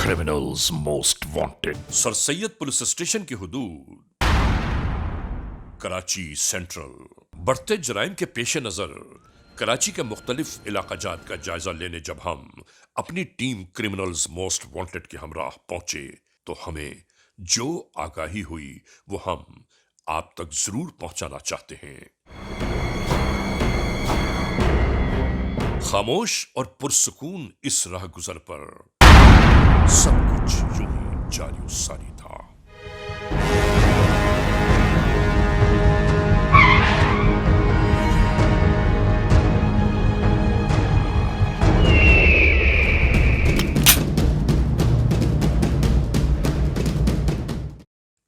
criminals most wanted. Sir Syed police station की हुदूद Karachi central. बढ़ते जराइम के पेश नजर कराची के मुख्तलिफ इलाकाजात का जायजा लेने जब हम अपनी टीम क्रिमिनल्स मोस्ट वांटेड के हमराह पहुंचे तो हमें जो आगाही हुई वो हम आप तक जरूर पहुंचाना चाहते हैं। खामोश और पुरसुकून इस राह गुजर पर सब कुछ यूं ही जारी सारी था।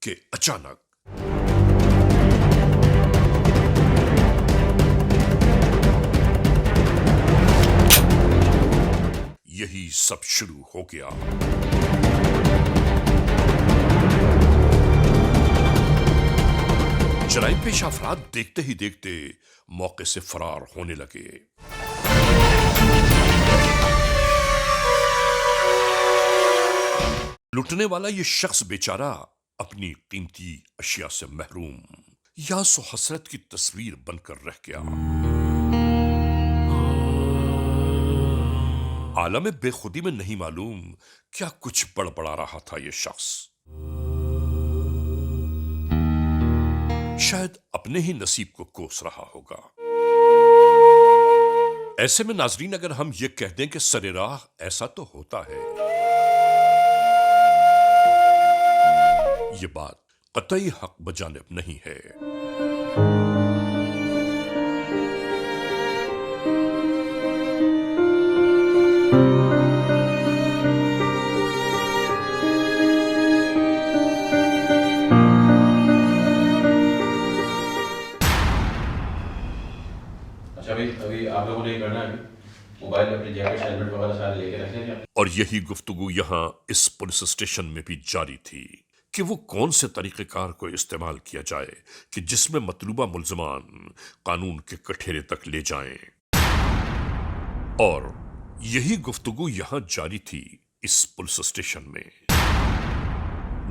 कि अचानक यही सब शुरू हो गया। जराइम पेश अफराद देखते ही देखते मौके से फरार होने लगे। लुटने वाला ये शख्स बेचारा अपनी कीमती अशिया से महरूम या सो हसरत की तस्वीर बनकर रह गया। आलम बेखुदी में नहीं मालूम क्या कुछ बड़बड़ा रहा था ये शख्स। शायद अपने ही नसीब को कोस रहा होगा। ऐसे में नाजरीन अगर हम ये कह दें कि सरे राह ऐसा तो होता है, ये बात कतई हक बजानिब नहीं है। अच्छा भाई, अभी आप लोगों ने करना है, मोबाइल अपनी जैकेट हेलमेट वगैरह सारे लेके रखें। और यही गुफ्तगू यहां इस पुलिस स्टेशन में भी जारी थी कि वो कौन से तरीक़ेकार को इस्तेमाल किया जाए कि जिसमें मतलूबा मुल्ज़मान कानून के कठेरे तक ले जाएं। और यही गुफ्तगू यहां जारी थी इस पुलिस स्टेशन में।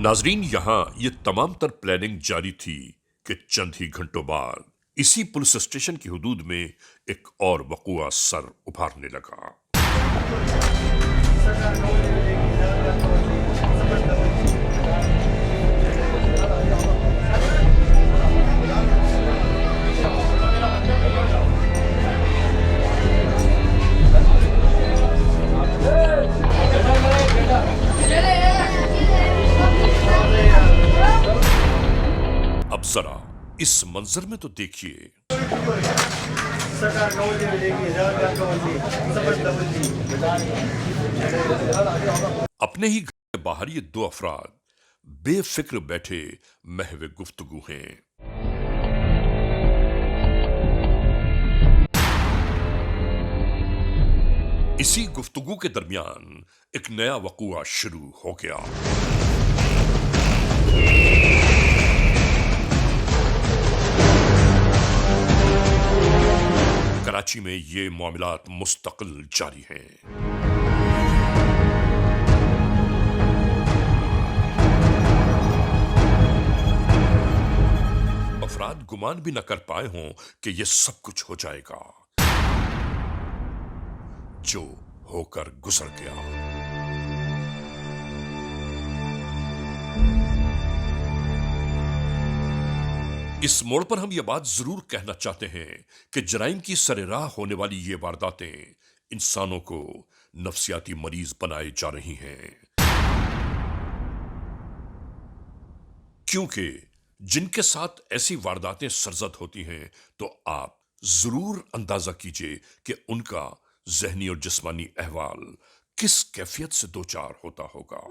नाजरीन यहां ये तमाम तर प्लानिंग जारी थी कि चंद ही घंटों बाद इसी पुलिस स्टेशन की हुदूद में एक और वक़ूआ सर उभारने लगा। अब जरा इस मंजर में तो देखिए, अपने ही घर के बाहर ये दो अफराद बेफिक्र बैठे महवे गुफ्तगू हैं। इसी गुफ्तगू के दरमियान एक नया वक़ूआ शुरू हो गया। कराची में ये मामलात मुस्तकिल जारी हैं। अफराद गुमान भी न कर पाए हों कि यह सब कुछ हो जाएगा जो होकर गुजर गया। इस मोड़ पर हम यह बात जरूर कहना चाहते हैं कि जराइम की सरेराह होने वाली ये वारदातें इंसानों को नफ्सियाती मरीज बनाए जा रही हैं, क्योंकि जिनके साथ ऐसी वारदातें सरजद होती हैं तो आप जरूर अंदाजा कीजिए कि उनका ज़हनी और जिस्मानी अहवाल किस कैफियत से दो चार होता होगा।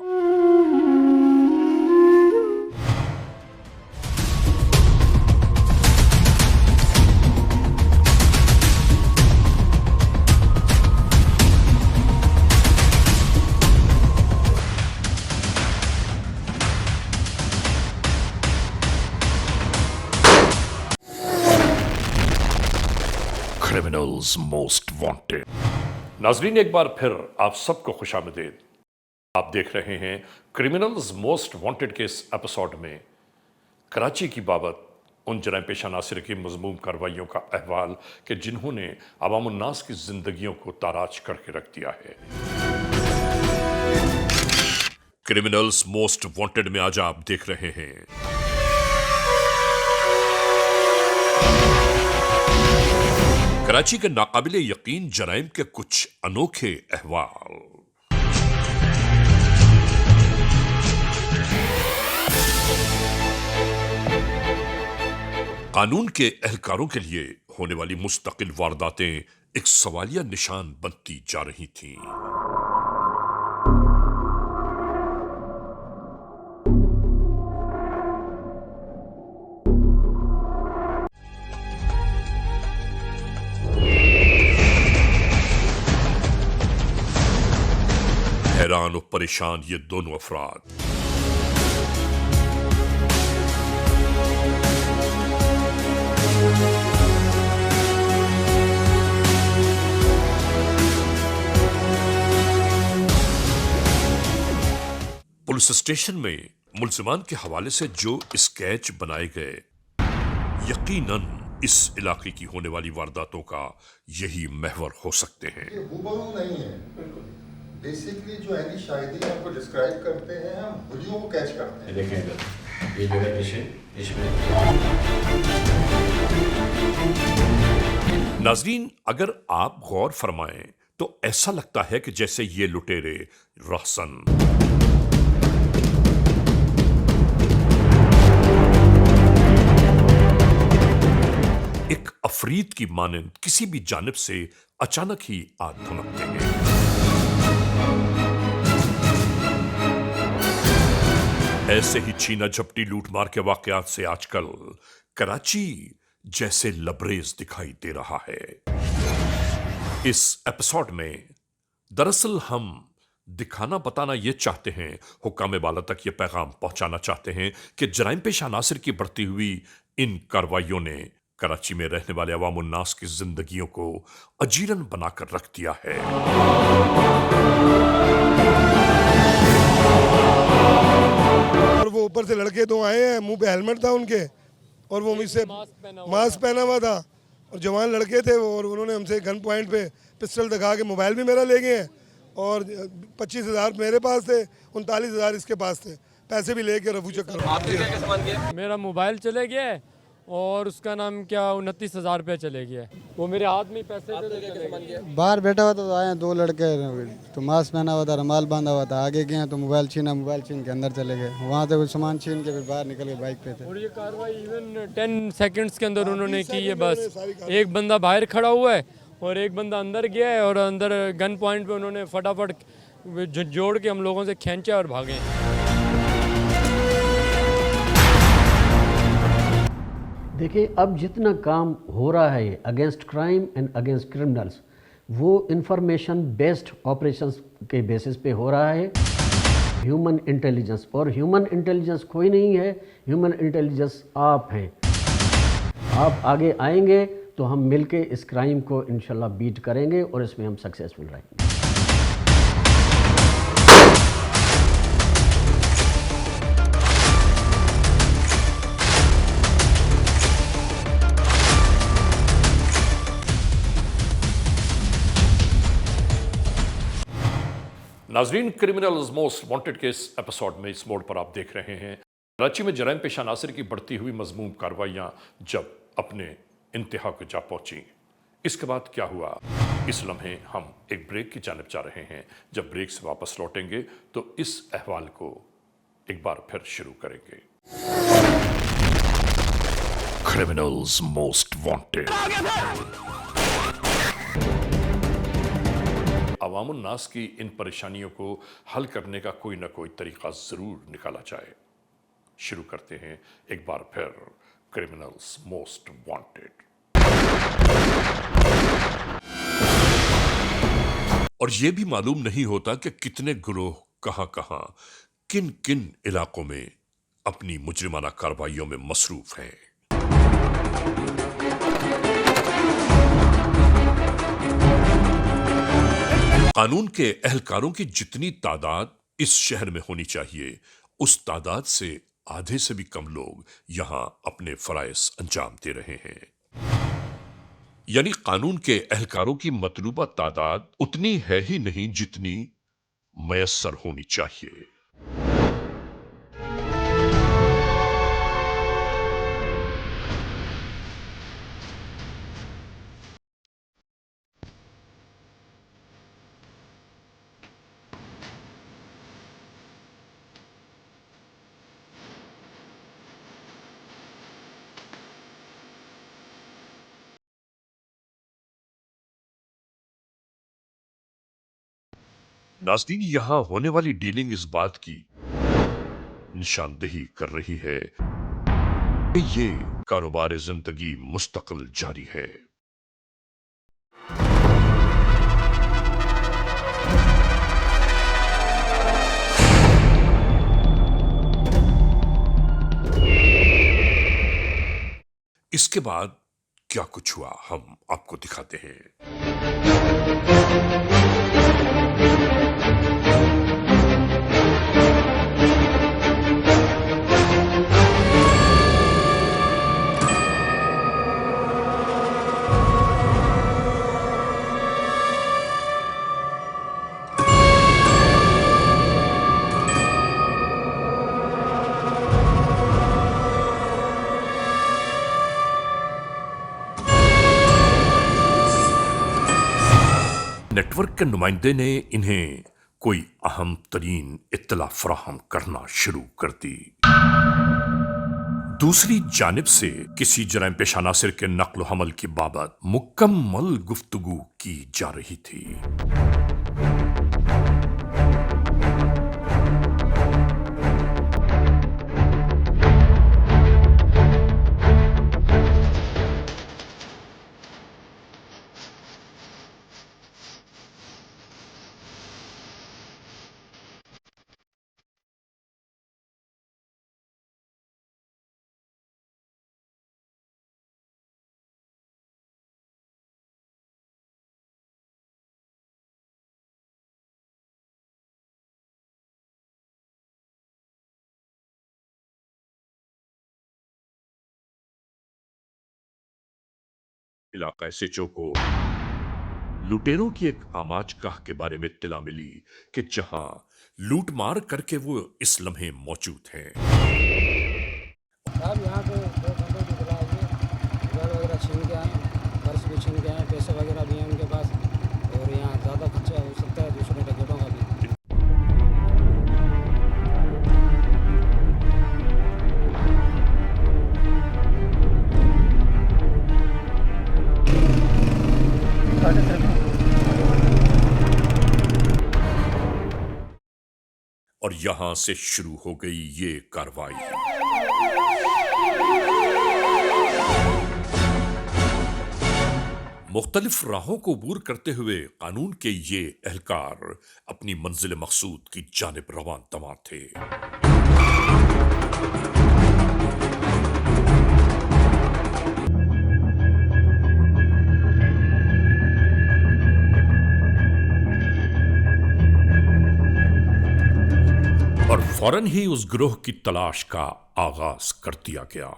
Criminals most wanted. नाजरीन एक बार फिर आप सबको खुशामदीद। आप देख रहे हैं क्रिमिनल्स मोस्ट वांटेड के इस एपिसोड में कराची की बाबत उन जराइम पेशा नासिर की मजमूम कार्रवाइयों का अहवाल कि जिन्होंने अवामुन्नास की जिंदगियों को ताराज करके रख दिया है। क्रिमिनल्स मोस्ट वांटेड में आज आप देख रहे हैं कराची के नाकाबिले यकीन जराइम के कुछ अनोखे अहवाल। कानून के एहलकारों के लिए होने वाली मुस्तकिल वारदातें एक सवालिया निशान बनती जा रही थीं। हैरान और परेशान ये दोनों अफराद पुलिस स्टेशन में मुल्जिमान के हवाले से जो स्केच बनाए गए, यकीनन इस इलाके की होने वाली वारदातों का यही महवर हो सकते हैं। ये हूबहू नहीं है। बेसिकली जो अहली शाहिदी आपको डिस्क्राइब करते हैं, हम हुलियों को कैच करते हैं। देखें इधर, ये जो है इसमें नाजरीन, अगर आप गौर फरमाएं तो ऐसा लगता है कि जैसे ये लुटेरे रहसन एक अफरीद की मानंद किसी भी जानिब से अचानक ही आ धमकते हैं। ऐसे ही छीना झपटी लूटमार के वाकयात से आजकल कराची जैसे लबरेज दिखाई दे रहा है। इस एपिसोड में दरअसल हम दिखाना बताना यह चाहते हैं, हुक्काम बाला तक यह पैगाम पहुंचाना चाहते हैं कि जराइम पेशा नासिर की बढ़ती हुई इन कार्रवाइयों ने कराची में रहने वाले अवामुन्नास की जिंदगियों को अजीरन बनाकर रख दिया है। और वो ऊपर से लड़के दो आए हैं, मुंह पे हेलमेट था उनके और वो मुझसे मास्क पहना हुआ था और जवान लड़के थे वो, और उन्होंने हमसे गन पॉइंट पे पिस्टल दिखा के मोबाइल भी मेरा ले गए हैं और 25,000 मेरे पास थे, 39,000 इसके पास थे, पैसे भी लेके रफू चक्कर। मेरा मोबाइल चले गया और उसका नाम क्या 29,000 रुपये चले गया। वो मेरे हाथ में पैसे थे। बाहर बैठा हुआ था तो आए दो लड़के, तो मास्क पहना हुआ था, रुमाल बांधा हुआ था, आगे गए तो मोबाइल छीन के अंदर चले गए, वहाँ से कुछ सामान छीन के फिर बाहर निकल के बाइक पे थे। और ये कार्रवाई इवन 10 सेकंड्स के अंदर उन्होंने की है। बस एक बंदा बाहर खड़ा हुआ है और एक बंदा अंदर गया है और अंदर गन पॉइंट पे उन्होंने फटाफट जोड़ के हम लोगों से खींचा और भागे। देखिए, अब जितना काम हो रहा है against crime and against criminals, वो इंफॉर्मेशन बेस्ड ऑपरेशंस के बेसिस पे हो रहा है। ह्यूमन इंटेलिजेंस, और ह्यूमन इंटेलिजेंस कोई नहीं है, ह्यूमन इंटेलिजेंस आप हैं। आप आगे आएंगे तो हम मिलके इस क्राइम को इंशाल्लाह बीट करेंगे और इसमें हम सक्सेसफुल रहेंगे। नाजरीन, क्रिमिनल्स मोस्ट वांटेड के इस एपिसोड में इस मोड पर आप देख रहे हैं कराची में जराइम पेशा नासिर की बढ़ती हुई मजमूम कार्रवाइयां जब अपने इंतहा को जा पहुंची। इसके बाद क्या हुआ, इस लम्हे हम एक ब्रेक की जानिब जा रहे हैं। जब ब्रेक से वापस लौटेंगे तो इस अहवाल को एक बार फिर शुरू करेंगे। Criminals most wanted. अवामुन्नास की इन परेशानियों को हल करने का कोई ना कोई तरीका जरूर निकाला जाए। शुरू करते हैं एक बार फिर क्रिमिनल्स मोस्ट वांटेड। और यह भी मालूम नहीं होता कि कितने गिरोह कहां किन किन इलाकों में अपनी मुजरिमाना कार्रवाइयों में मसरूफ हैं। कानून के एहलकारों की जितनी तादाद इस शहर में होनी चाहिए, उस तादाद से आधे से भी कम लोग यहां अपने फराइज अंजाम दे रहे हैं। यानी कानून के एहलकारों की मतलूबा तादाद उतनी है ही नहीं जितनी मयस्सर होनी चाहिए। नाज़रीन, यहां होने वाली डीलिंग इस बात की निशानदेही कर रही है कि ये कारोबार जिंदगी मुस्तकिल जारी है। इसके बाद क्या कुछ हुआ हम आपको दिखाते हैं। नेटवर्क के नुमाइंदे ने इन्हें कोई अहम तरीन इत्तला फराहम करना शुरू कर दी। दूसरी जानिब से किसी जराइम पेश अनासिर के नक्ल हमल की बाबत मुकम्मल गुफ्तगू की जा रही थी। इलाका एसएचओ को लुटेरों की एक आमाजगाह के बारे में इत्तला मिली कि जहां लूट मार करके वो इस लम्हे मौजूद हैं। साहब यहाँ पे 2 घंटे की बुला के मोबाइल वगैरह छीन के आए, पर्स भी छीन के आए, पैसे वगैरह भी हैं उनके पास, और यहाँ ज़्यादा खर्चा हो सकता है दूसरों टिकटों का भी। और यहां से शुरू हो गई ये कार्रवाई। मुख्तलिफ राहों को अबूर करते हुए कानून के ये एहलकार अपनी मंजिल मकसूद की जानिब रवान तवां थे। और फौरन ही उस ग्रोह की तलाश का आगाज कर दिया गया।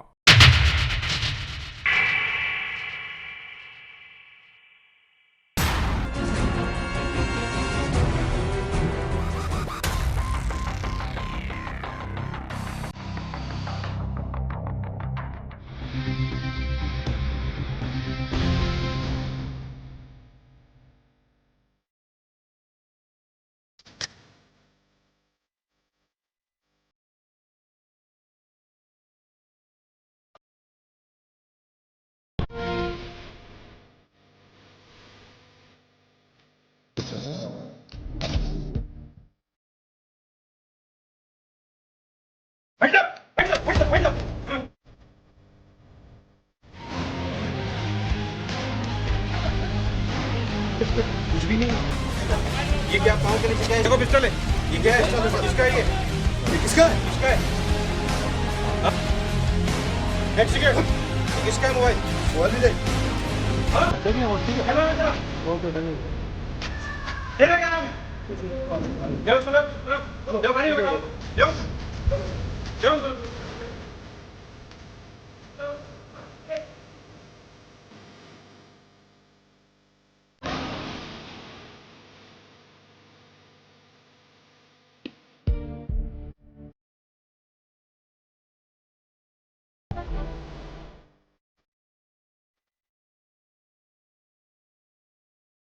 कुछ भी नहीं। ये क्या पाँव के नीचे क्या है? देखो पिस्टल है। ये क्या है? किसका है ये किसका है? किसका है? Next cigarette. ये किसका है मोबाइल? मोबाइल भी दे। हाँ? देखिए वो ठीक है। Hello hello. Okay done. तेरा क्या नाम है? चलो चलो चलो।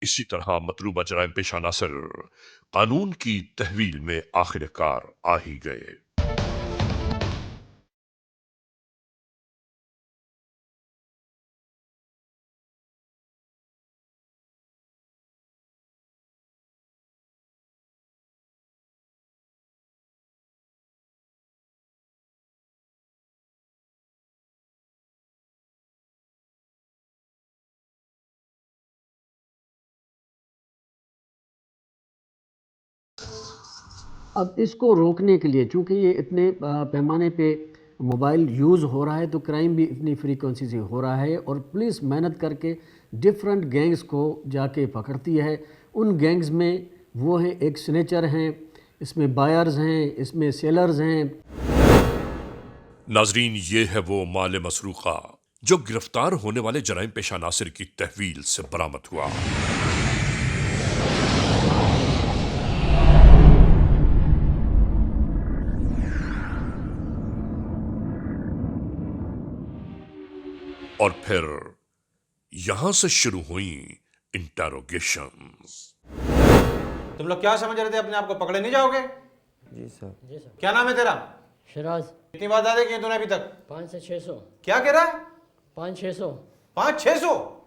इसी तरह मतलूबा जराइम पेशा नासिर कानून की तहवील में आखिरकार आ ही गए। अब इसको रोकने के लिए, चूँकि ये इतने पैमाने पे मोबाइल यूज़ हो रहा है, तो क्राइम भी इतनी फ्रीक्वेंसी से हो रहा है, और पुलिस मेहनत करके डिफरेंट गैंग्स को जाके पकड़ती है। उन गैंग्स में वो हैं, एक स्नेचर हैं, इसमें बायर्स हैं, इसमें सेलर्स हैं। नाजरीन, ये है वो माल मसरूक़ा जो गिरफ्तार होने वाले जराइम पेशा नासिर की तहवील से बरामद हुआ। और फिर यहां से शुरू हुई इंटेरोगेशंस। तुम लोग क्या समझ रहे थे, अपने आप को पकड़े नहीं जाओगे? जी सर। क्या नाम है तेरा? शराज। कितनी वारदातें की तूने अभी तक? 5 से 600। क्या कह रहा है? 500-600। 500-600?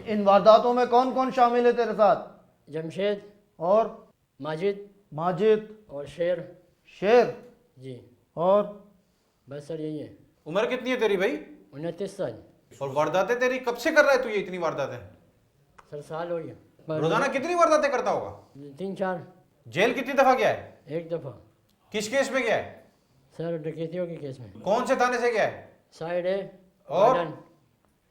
इन वारदातों में कौन कौन शामिल है तेरे साथ? जमशेद और माजिद और शेर। जी। और बस सर यही है। उम्र कितनी है तेरी भाई? 29 साल। और वारदातें तेरी कब से कर रहा है तू, ये इतनी वारदातें? सर साल हो गया। रोजाना कितनी वारदातें करता होगा? 3-4। जेल कितनी दफा गया है? 1 दफ़ा। किस केस में गया है? सर डकैतियों के केस में। कौन से थाने से गया है? साइड है।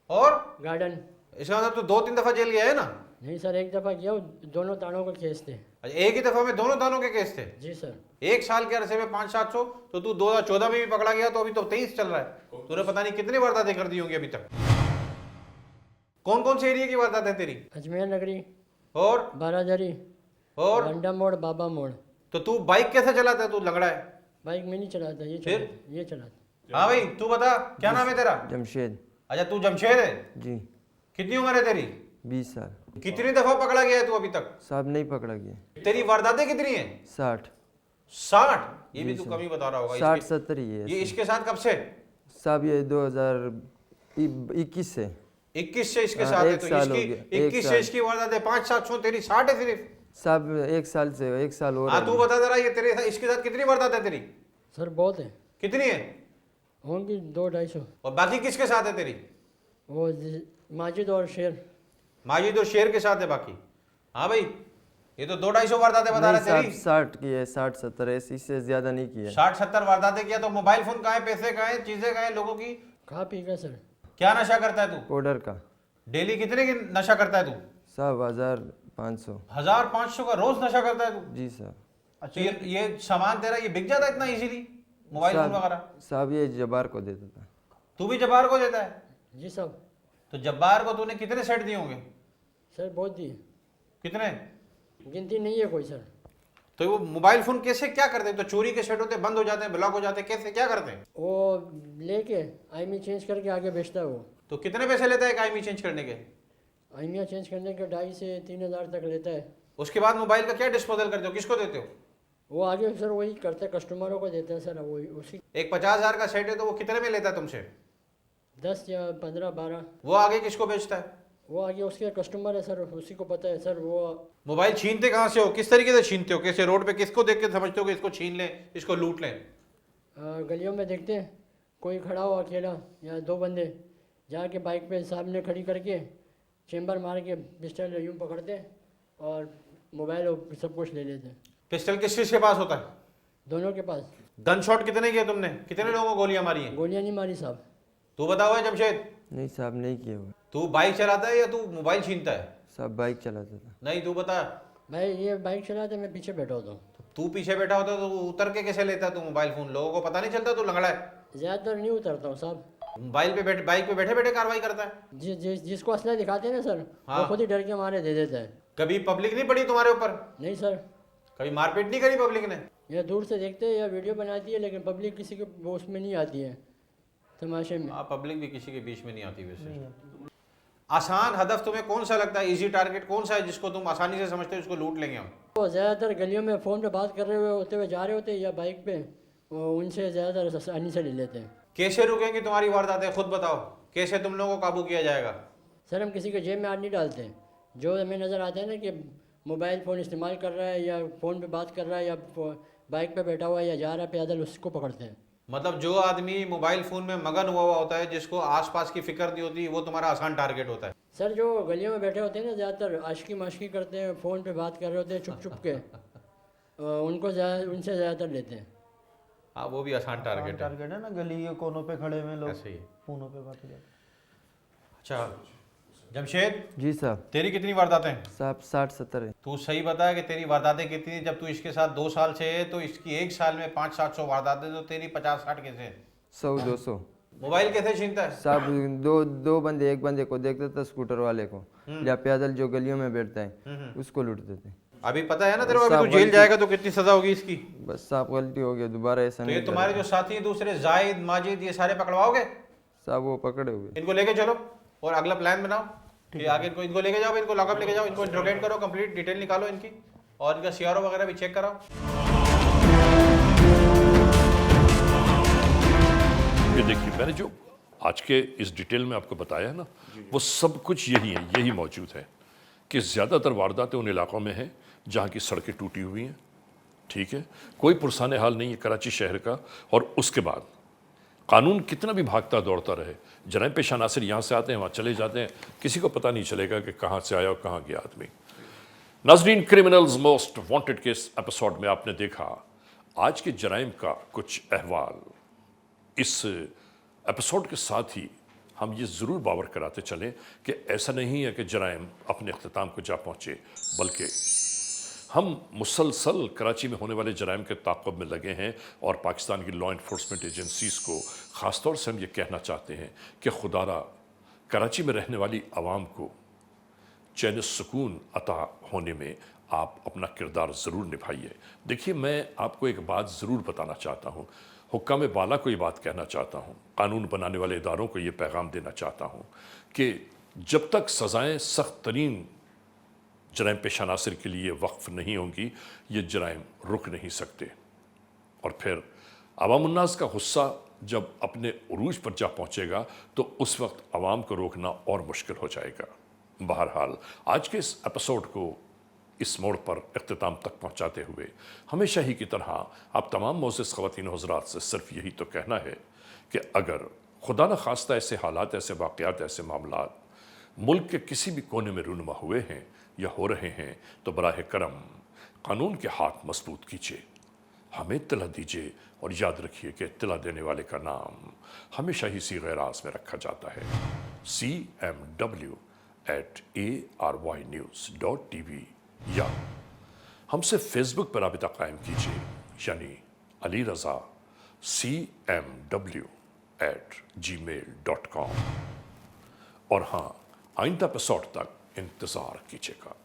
और गार्डन। इसका मतलब तो 2-3 दफा जेल गया है ना? नहीं सर, 1 दफ़ा गया, दोनों थानों के केस थे। अच्छा, एक ही दफा में दोनों थानों के केस थे? जी सर। 1 साल के अरसे में 500-700, तो तू 2014 में भी पकड़ा गया, तो अभी तो 23 चल रहा है। तूने पता नहीं कितनी वारदातें कर दी होंगी अभी तक। कौन कौन से एरिया की वारदातें तेरी? अजमेर नगरी और बारादरी और बंडा मोड़, बाबा मोड़। तो तू बाइक कैसे चलाता है? तू लंगड़ा है। बाइक में नहीं चलाता, फिर? ये चलाता। हाँ भाई, तू बता क्या नाम है तेरा? जमशेद। अच्छा, तू जमशेद है? जी। कितनी उम्र है तेरी? 20 साल। कितनी दफा पकड़ा गया है तू अभी तक? साहब नहीं पकड़ा गया। तेरी वारदातें कितनी है? 60। ये भी तू कमी बता रहा होगा। 60-70 ही है। ये इसके साथ कब से? साहब ये 2021 से। 21 से इसके साथ है? तो इसकी 21 से इसकी वारदातें 500-700, तेरी 60 है सिर्फ? साहब 1 साल से 1 साल हो रहा है। तू बता जरा, ये तेरे इसके साथ कितनी वारदात है तेरी? सर बहुत है। कितनी है? होंगी 200-250। और बाकी किसके साथ है तेरी? वो माजिद और शेर। माजिद और शेर के साथ है बाकी? हाँ भाई, ये तो 200-250 वारदातें बता रहे तेरी। 60 की है, 60-70 है, इससे ज्यादा नहीं किया। 60-70 वारदातें किया? तो मोबाइल फोन कहाँ है, पैसे कहाँ है, चीजें कहाँ है लोगों की? खा पी का सर। क्या नशा करता है तू? पाउडर का। डेली कितने की नशा करता है तू? साहब 1500। 1500 का रोज नशा करता है तू? जी साहब। अच्छा, ये सामान तेरा ये बिक जाता है इतना इजीली, मोबाइल फोन वगैरह? साहब ये जब्बार को देता था। तू भी जब्बार को देता है? जी साहब। तो जब्बार को तूने कितने सेट दिए होंगे? सर बहुत दिए। कितने? गिनती नहीं है कोई सर। तो वो मोबाइल फोन कैसे क्या करते हैं? तो चोरी के सेट होते, बंद हो जाते हैं, ब्लॉक हो जाते हैं, कैसे क्या करते हैं? वो लेके आईमी चेंज करके आगे बेचता है वो। तो कितने पैसे लेता है एक आईमी चेंज करने के? आईमिया चेंज करने के 2,500 से 3,000 तक लेता है। उसके बाद मोबाइल का क्या डिस्पोजल करते हो, किसको देते हो? वो आगे सर वही करते हैं, कस्टमरों को देते हैं सर। वही उसी एक 50,000 का सेट है तो वो कितने में लेता है तुमसे? 10 या 15-12। वो आगे किसको बेचता है? वो आगे उसके कस्टमर है सर, उसी को पता है सर। वो मोबाइल छीनते कहाँ से हो, किस तरीके से छीनते हो? कैसे रोड पे किसको देख के समझते हो कि इसको छीन लें, इसको लूट लें? गलियों में देखते हैं कोई खड़ा हो अकेला या 2 बंदे, जाके बाइक पे सामने खड़ी करके चेंबर मार के पिस्टल यूँ पकड़ते हैं और मोबाइल और सब कुछ ले लेते हैं। पिस्टल किस चीज़ के पास होता है? दोनों के पास। गन शॉट कितने किए तुमने? कितने लोगों को गोलियां मारी हैं? गोलियां नहीं मारी साहब। तू बता हुआ है जमशेद? नहीं साहब नहीं किया हुआ। तू बाइक चलाता है या तू मोबाइल छीनता है? साहब बाइक चलाता था। नहीं, तू बता। भाई ये बाइक चलाते मैं पीछे बैठा होता हूँ। तू पीछे बैठा होता तो उतर के कैसे लेता तू मोबाइल फोन? लोगों को पता नहीं चलता तू लंगड़ा है? ज़्यादातर नहीं उतरता हूँ साहब। बाइक पे बैठे बैठे कार्रवाई करता है। जिसको असला दिखाते हैं ना सर, वो खुद ही डर के मारे दे देता है। कभी पब्लिक नहीं पड़ी तुम्हारे ऊपर? नहीं सर। कभी मारपीट नहीं करी पब्लिक ने? या दूर से देखते हैं या वीडियो बनाती है, लेकिन पब्लिक किसी के बोस में नहीं आती है तमाशे में। पब्लिक भी किसी के बीच में नहीं आती वैसे। आसान हदफ तुम्हें कौन सा लगता है? इजी टारगेट कौन सा है जिसको तुम आसानी से समझते हो इसको लूट लेंगे हम? वो ज़्यादातर गलियों में फ़ोन पे बात कर रहे होते हुए जा रहे होते हैं या बाइक पे, वो उनसे ज़्यादातर आसानी से ले लेते हैं। कैसे रुकेंगी तुम्हारी वारदातें? खुद बताओ, कैसे तुम लोगों को काबू किया जाएगा? सर हम किसी के जेब में हाथ नहीं डालते। जो हमें नज़र आता है ना कि मोबाइल फ़ोन इस्तेमाल कर रहा है या फ़ोन पे बात कर रहा है या बाइक पे बैठा हुआ है या जा रहा है पैदल, उसको पकड़ते हैं। मतलब जो आदमी मोबाइल फ़ोन में मगन हुआ होता है, जिसको आसपास की फिक्र नहीं होती, वो तुम्हारा आसान टारगेट होता है। सर जो गलियों में बैठे होते हैं ना, ज़्यादातर आशिकी माशिकी करते हैं, फ़ोन पे बात कर रहे होते हैं छुप के, उनसे ज़्यादातर लेते हैं। हाँ, वो भी आसान टारगेट है ना, गली के कोनों पे खड़े हुए लोग ऐसे ही। फोनों पे बातें करते। अच्छा जमशेद, जी साहब। तेरी कितनी वारदातें? साहब 60-70 है। तू सही बता कि तेरी वारदातें कितनी? जब तू इसके साथ 2 साल से है तो इसकी 1 साल में 500-700 वारदातें, तो तेरी 50-60 कैसे? 100-200। मोबाइल कैसे छीनता है? साहब दो बंदे, एक बंदे को देखते थे स्कूटर वाले को, या पैदल जो गलियों में बैठता है उसको लूटते थे। अभी पता है ना तेरे को, अभी तू जेल जाएगा तो कितनी सजा होगी इसकी? बस साहब गलती हो गया, दोबारा ऐसा नहीं। ये तुम्हारे जो साथी हैं दूसरे, जाहिद माजिद, ये सारे पकड़वाओगे? साहब वो पकड़े हुए। इनको लेके चलो और अगला प्लान बनाओ कि आगे इनको लेके जाओ, इनको लॉकअप लेके जाओ, इनको इंट्रोगेट करो, कंप्लीट डिटेल निकालो इनकी, और इनका सीआरओ वगैरह भी चेक कराओ। ये देखिए, मैंने जो आज के इस डिटेल में आपको बताया है ना, वो सब कुछ यही है, यही मौजूद है कि ज़्यादातर वारदातें उन इलाकों में हैं जहाँ की सड़कें टूटी हुई हैं। ठीक है, कोई पुरसाने हाल नहीं है कराची शहर का। और उसके बाद कानून कितना भी भागता दौड़ता रहे, जराइम पेश अनासर यहाँ से आते हैं वहाँ चले जाते हैं, किसी को पता नहीं चलेगा कि कहाँ से आया और कहाँ गया आदमी। नाज़रीन, क्रिमिनल्स मोस्ट वांटेड के इस एपिसोड में आपने देखा आज के जराइम का कुछ अहवाल। इस एपिसोड के साथ ही हम ये ज़रूर बावर कराते चलें कि ऐसा नहीं है कि जराइम अपने अख्ताम को जा पहुँचे, बल्कि हम मुसलसल कराची में होने वाले जराइम के ताक़ुब में लगे हैं और पाकिस्तान की लॉ इन्फोर्समेंट एजेंसीज़ को ख़ास तौर से हम ये कहना चाहते हैं कि खुदारा कराची में रहने वाली आवाम को चैन सुकून अता होने में आप अपना किरदार ज़रूर निभाइए। देखिए, मैं आपको एक बात ज़रूर बताना चाहता हूँ, हुक्काम बाला को ये बात कहना चाहता हूँ, कानून बनाने वाले इदारों को ये पैगाम देना चाहता हूँ कि जब तक सज़ाएँ सख्त तरीन जराइम पेश अनासर के लिए वक्फ नहीं होंगी, ये जराइम रुक नहीं सकते। और फिर अवामुन्नास का गुस्सा जब अपने उरूज पर जा पहुँचेगा तो उस वक्त आवाम को रोकना और मुश्किल हो जाएगा। बहरहाल, आज के इस एपिसोड को इस मोड़ पर इख्तिताम तक पहुँचाते हुए हमेशा ही की तरह आप तमाम मोअज़्ज़िज़ ख़वातीन और हज़रात से सिर्फ यही तो कहना है कि अगर खुदा न खास्ता ऐसे हालात, ऐसे वाक़यात, ऐसे मामलात मुल्क के किसी भी कोने में रूनुमा हुए हैं या हो रहे हैं, तो बराह करम कानून के हाथ मजबूत कीजिए, हमें इत्तला दीजिए और याद रखिए कि इत्तला देने वाले का नाम हमेशा ही सीग़े-ए-राज़ में रखा जाता है, cmw@aynews.tv, या हमसे फेसबुक पर राबिता कायम कीजिए, यानी अली रज़ा cmw@gmail.com। और हाँ, आइंदा एपिसोड तक इंतज़ार कीजिएगा।